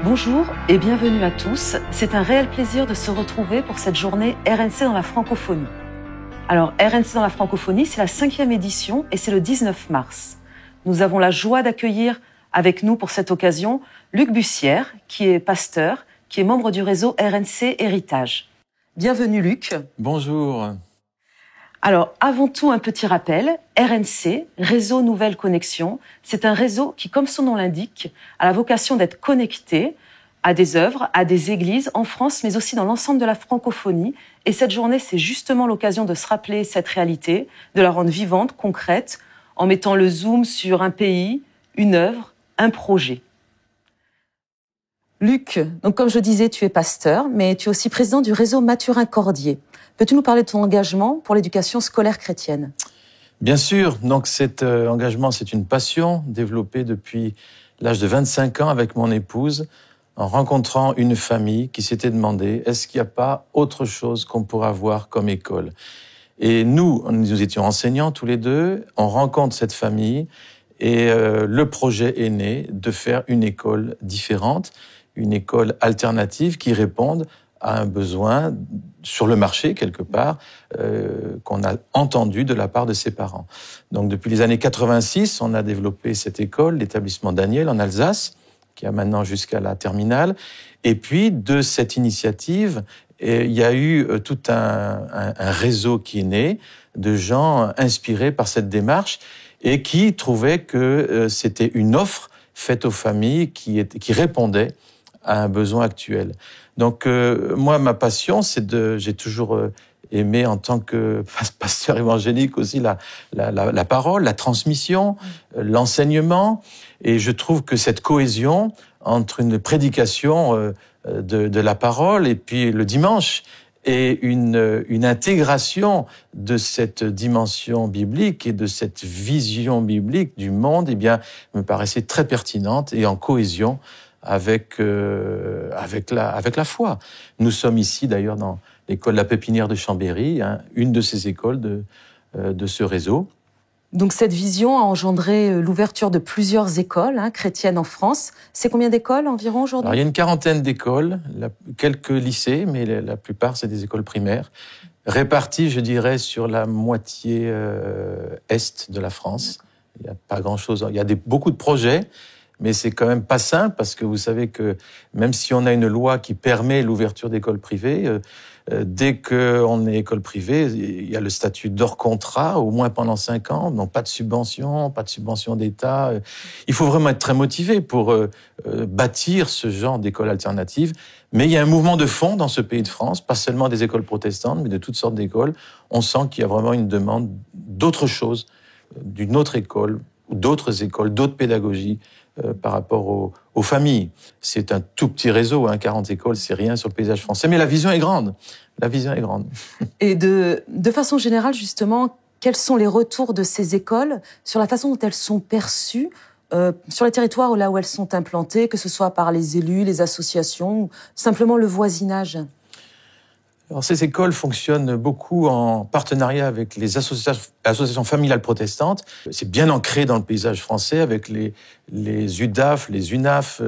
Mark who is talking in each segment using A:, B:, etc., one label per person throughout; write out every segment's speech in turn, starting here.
A: Bonjour et bienvenue à tous. C'est un réel plaisir de se retrouver pour cette journée RNC dans la francophonie. Alors, RNC dans la francophonie, c'est la 5e édition et c'est le 19 mars. Nous avons la joie d'accueillir avec nous pour cette occasion Luc Bussière, qui est pasteur, qui est membre du réseau RNC Héritage. Bienvenue Luc.
B: Bonjour.
A: Alors, avant tout, un petit rappel. RNC, Réseau Nouvelle Connexion, c'est un réseau qui, comme son nom l'indique, a la vocation d'être connecté à des œuvres, à des églises en France, mais aussi dans l'ensemble de la francophonie. Et cette journée, c'est justement l'occasion de se rappeler cette réalité, de la rendre vivante, concrète, en mettant le zoom sur un pays, une œuvre, un projet. Luc, donc comme je disais, tu es pasteur, mais tu es aussi président du réseau Mathurin-Cordier. Peux-tu nous parler de ton engagement pour l'éducation scolaire chrétienne ?
B: Bien sûr. Donc cet engagement, c'est une passion développée depuis l'âge de 25 ans avec mon épouse, en rencontrant une famille qui s'était demandé, est-ce qu'il n'y a pas autre chose qu'on pourrait avoir comme école ? Et nous étions enseignants tous les deux, on rencontre cette famille et le projet est né de faire une école différente, une école alternative qui réponde à un besoin sur le marché, quelque part, qu'on a entendu de la part de ses parents. Donc, depuis les années 86, on a développé cette école, l'établissement Daniel, en Alsace, qui a maintenant jusqu'à la terminale. Et puis, de cette initiative, il y a eu tout un réseau qui est né de gens inspirés par cette démarche et qui trouvaient que c'était une offre faite aux familles qui répondait à un besoin actuel. Donc moi, ma passion, j'ai toujours aimé en tant que pasteur évangélique aussi la parole, la transmission, l'enseignement, et je trouve que cette cohésion entre une prédication de la parole et puis le dimanche et une intégration de cette dimension biblique et de cette vision biblique du monde, eh bien, me paraissait très pertinente et en cohésion avec la foi. Nous sommes ici d'ailleurs dans l'école La Pépinière de Chambéry, une de ces écoles de ce réseau.
A: Donc cette vision a engendré l'ouverture de plusieurs écoles chrétiennes en France. C'est combien d'écoles environ aujourd'hui ?
B: Alors, il y a une quarantaine d'écoles, quelques lycées, mais la plupart c'est des écoles primaires, réparties, je dirais, sur la moitié est de la France. Il n'y a pas grand-chose. Il y a beaucoup de projets, mais c'est quand même pas simple parce que vous savez que même si on a une loi qui permet l'ouverture d'écoles privées, dès qu'on est école privée, il y a le statut d'hors contrat, au moins pendant 5 ans, donc pas de subvention d'État. Il faut vraiment être très motivé pour bâtir ce genre d'école alternative. Mais il y a un mouvement de fond dans ce pays de France, pas seulement des écoles protestantes, mais de toutes sortes d'écoles. On sent qu'il y a vraiment une demande d'autre chose, d'une autre école, d'autres écoles, d'autres pédagogies, par rapport aux familles. C'est un tout petit réseau, 40 écoles, c'est rien sur le paysage français, mais la vision est grande. La vision est grande.
A: Et de façon générale, justement, quels sont les retours de ces écoles sur la façon dont elles sont perçues sur les territoires là où elles sont implantées, que ce soit par les élus, les associations, ou simplement le voisinage ?
B: Alors, ces écoles fonctionnent beaucoup en partenariat avec les associations familiales protestantes. C'est bien ancré dans le paysage français avec les UDAF, les UNAF.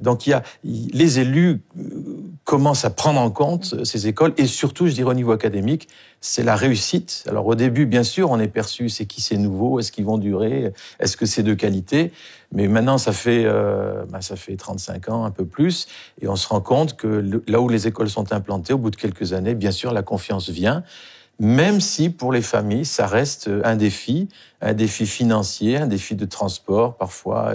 B: Donc, les élus commencent à prendre en compte ces écoles et surtout, je dirais, au niveau académique, c'est la réussite. Alors, au début, bien sûr, on est perçu, c'est nouveau, est-ce qu'ils vont durer, est-ce que c'est de qualité ? Mais maintenant, ça fait 35 ans, un peu plus, et on se rend compte que là où les écoles sont implantées, au bout de quelques années, bien sûr, la confiance vient, même si pour les familles, ça reste un défi financier, un défi de transport parfois,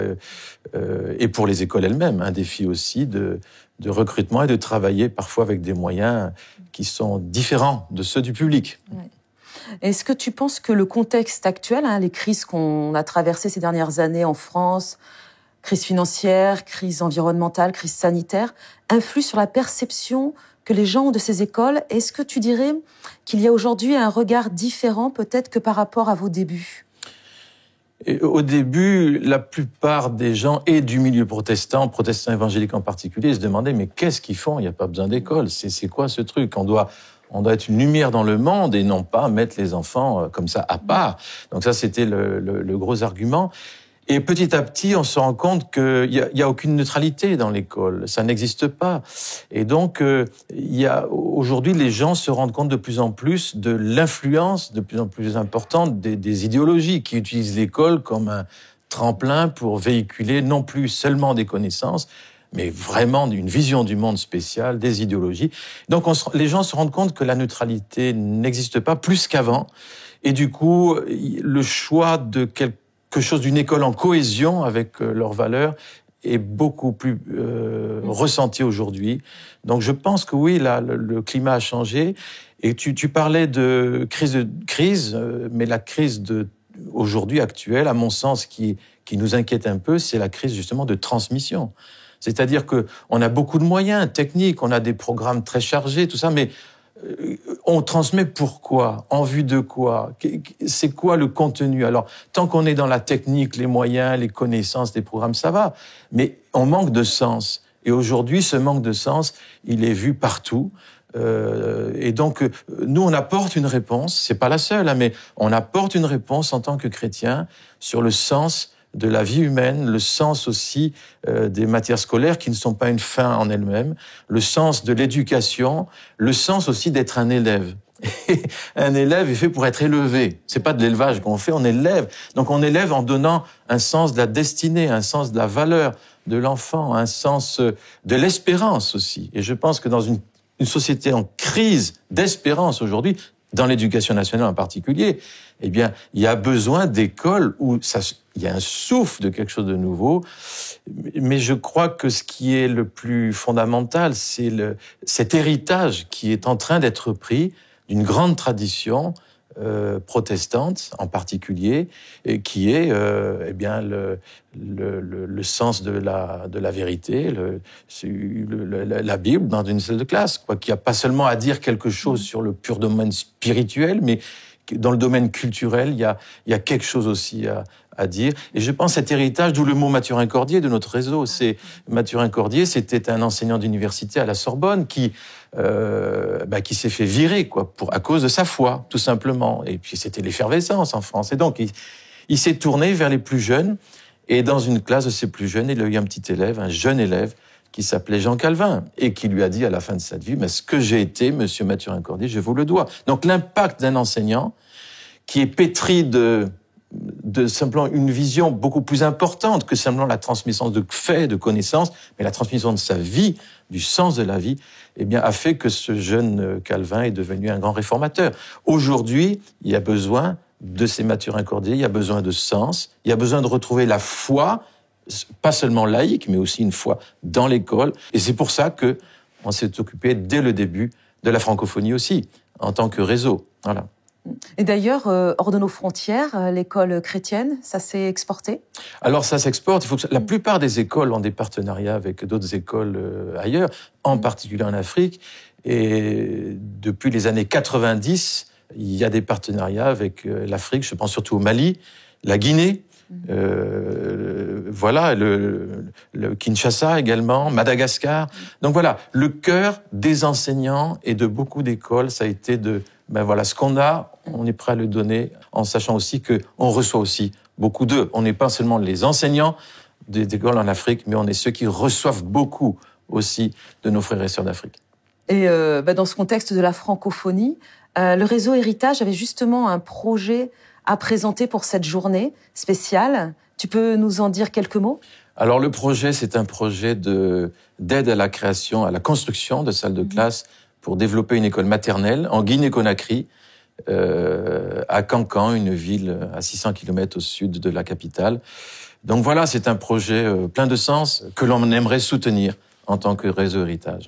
B: et pour les écoles elles-mêmes, un défi aussi de recrutement et de travailler parfois avec des moyens qui sont différents de ceux du public.
A: Ouais. Est-ce que tu penses que le contexte actuel, les crises qu'on a traversées ces dernières années en France, crise financière, crise environnementale, crise sanitaire, influent sur la perception que les gens ont de ces écoles ? Est-ce que tu dirais qu'il y a aujourd'hui un regard différent peut-être que par rapport à vos débuts ?
B: Et au début, la plupart des gens, et du milieu protestants évangéliques en particulier, se demandaient mais qu'est-ce qu'ils font ? Il n'y a pas besoin d'école. C'est quoi ce truc ? On doit être une lumière dans le monde et non pas mettre les enfants comme ça à part. Donc ça, c'était le gros argument. Et petit à petit, on se rend compte qu'il y a aucune neutralité dans l'école. Ça n'existe pas. Et donc, aujourd'hui, les gens se rendent compte de plus en plus de l'influence de plus en plus importante des idéologies qui utilisent l'école comme un tremplin pour véhiculer non plus seulement des connaissances, mais vraiment une vision du monde spéciale, des idéologies. Donc, les gens se rendent compte que la neutralité n'existe pas plus qu'avant. Et du coup, le choix de quelque chose d'une école en cohésion avec leurs valeurs est beaucoup plus ressenti aujourd'hui. Donc je pense que oui, là, le climat a changé. Et tu parlais de crise, mais la crise aujourd'hui actuelle, à mon sens, qui nous inquiète un peu, c'est la crise justement de transmission. C'est-à-dire que on a beaucoup de moyens techniques, on a des programmes très chargés, tout ça, mais on transmet pourquoi? En vue de quoi? C'est quoi le contenu? Alors, tant qu'on est dans la technique, les moyens, les connaissances des programmes, ça va. Mais on manque de sens. Et aujourd'hui, ce manque de sens, il est vu partout. Et donc, nous, on apporte une réponse. C'est pas la seule, hein, mais on apporte une réponse en tant que chrétien sur le sens de la vie humaine, le sens aussi des matières scolaires qui ne sont pas une fin en elles-mêmes, le sens de l'éducation, le sens aussi d'être un élève. Et un élève est fait pour être élevé. C'est pas de l'élevage qu'on fait, on élève. Donc on élève en donnant un sens de la destinée, un sens de la valeur de l'enfant, un sens de l'espérance aussi. Et je pense que dans une société en crise d'espérance aujourd'hui, dans l'éducation nationale en particulier, eh bien, il y a besoin d'écoles où il y a un souffle de quelque chose de nouveau. Mais je crois que ce qui est le plus fondamental, c'est cet héritage qui est en train d'être pris d'une grande tradition protestante en particulier, et qui est eh bien le sens de la vérité, la Bible dans une salle de classe, quoi, qui a pas seulement à dire quelque chose sur le pur domaine spirituel, mais dans le domaine culturel, il y a quelque chose aussi à dire. Et je pense cet héritage, d'où le mot Mathurin Cordier de notre réseau. Mathurin Cordier, c'était un enseignant d'université à la Sorbonne qui s'est fait virer, quoi, à cause de sa foi, tout simplement. Et puis c'était l'effervescence en France. Et donc il s'est tourné vers les plus jeunes. Et dans une classe de ces plus jeunes, il a eu un petit élève, un jeune élève, qui s'appelait Jean Calvin, et qui lui a dit à la fin de sa vie, mais ce que j'ai été, monsieur Mathurin Cordier, je vous le dois. Donc l'impact d'un enseignant qui est pétri de simplement une vision beaucoup plus importante que simplement la transmission de faits, de connaissances, mais la transmission de sa vie, du sens de la vie, eh bien, a fait que ce jeune Calvin est devenu un grand réformateur. Aujourd'hui, il y a besoin de ces Mathurin Cordier, il y a besoin de sens, il y a besoin de retrouver la foi, pas seulement laïque, mais aussi une foi dans l'école. Et c'est pour ça que on s'est occupé dès le début de la francophonie aussi, en tant que réseau. Voilà.
A: Et d'ailleurs, hors de nos frontières, l'école chrétienne, ça s'est exporté? Alors ça s'exporte.
B: La plupart des écoles ont des partenariats avec d'autres écoles ailleurs, en particulier en Afrique. Et depuis les années 90, il y a des partenariats avec l'Afrique. Je pense surtout au Mali, la Guinée. Voilà, le Kinshasa également, Madagascar. Donc voilà, le cœur des enseignants et de beaucoup d'écoles, ça a été ce qu'on a, on est prêt à le donner, en sachant aussi que on reçoit aussi beaucoup d'eux. On n'est pas seulement les enseignants des écoles en Afrique, mais on est ceux qui reçoivent beaucoup aussi de nos frères et sœurs d'Afrique.
A: Et dans ce contexte de la francophonie, le réseau Héritage avait justement un projet à présenter pour cette journée spéciale. Tu peux nous en dire quelques mots?
B: Alors le projet, c'est un projet d'aide à la création, à la construction de salles de classe pour développer une école maternelle en Guinée-Conakry, à Kankan, une ville à 600 km au sud de la capitale. Donc voilà, c'est un projet plein de sens que l'on aimerait soutenir en tant que réseau Héritage.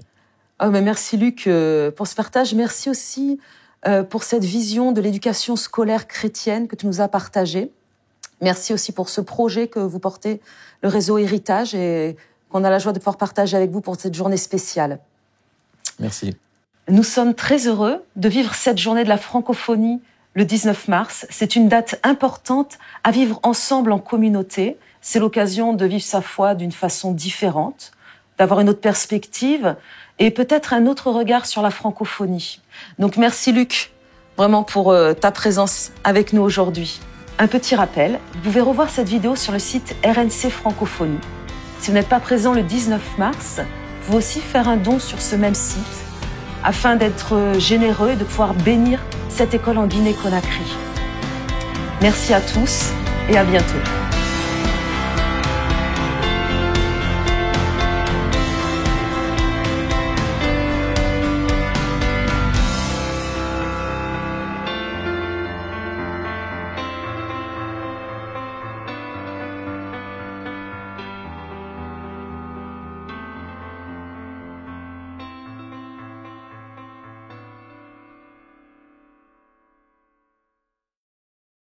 A: Merci Luc pour ce partage. Merci aussi pour cette vision de l'éducation scolaire chrétienne que tu nous as partagée. Merci aussi pour ce projet que vous portez, le réseau Héritage, et qu'on a la joie de pouvoir partager avec vous pour cette journée spéciale.
B: Merci.
A: Nous sommes très heureux de vivre cette journée de la francophonie le 19 mars. C'est une date importante à vivre ensemble en communauté. C'est l'occasion de vivre sa foi d'une façon différente, d'avoir une autre perspective et peut-être un autre regard sur la francophonie. Donc merci Luc, vraiment pour ta présence avec nous aujourd'hui. Un petit rappel, vous pouvez revoir cette vidéo sur le site RNC Francophonie. Si vous n'êtes pas présent le 19 mars, vous pouvez aussi faire un don sur ce même site afin d'être généreux et de pouvoir bénir cette école en Guinée-Conakry. Merci à tous et à bientôt.